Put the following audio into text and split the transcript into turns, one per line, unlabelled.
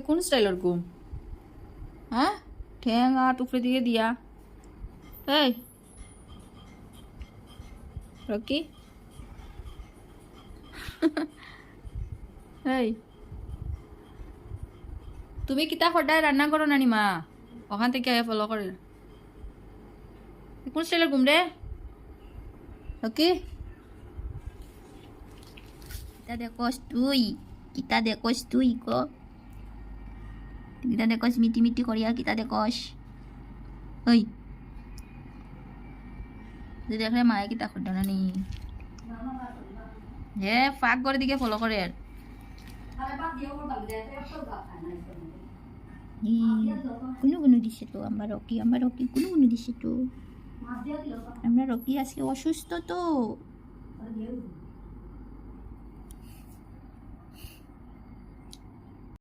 কোন স্টাইলের ঘুম? হ্যাঁ, ঠ্যাং আর উপরে দিকে দিয়া। এই রকি, এই তুমি কিতা সদায় রান্না করো নানি মা? ওখান থেকে ফলো করে। কোন স্টাইলের ঘুম রে রকি? কিতা দেখোস তুই? কিতা দেখোস তুই কো? কিতা দেখোস মিটি মিটি করিয়া কিতা দেখোস? ওই দেখলে মায়ে কিতা করতো না নি? হে ফাঁক করে দিকে ফলো করে। কোনো কোনো দিছে তো আমার রকি কোনো কোনো দিছে তো। আমরা রকি আজকে অসুস্থ তো।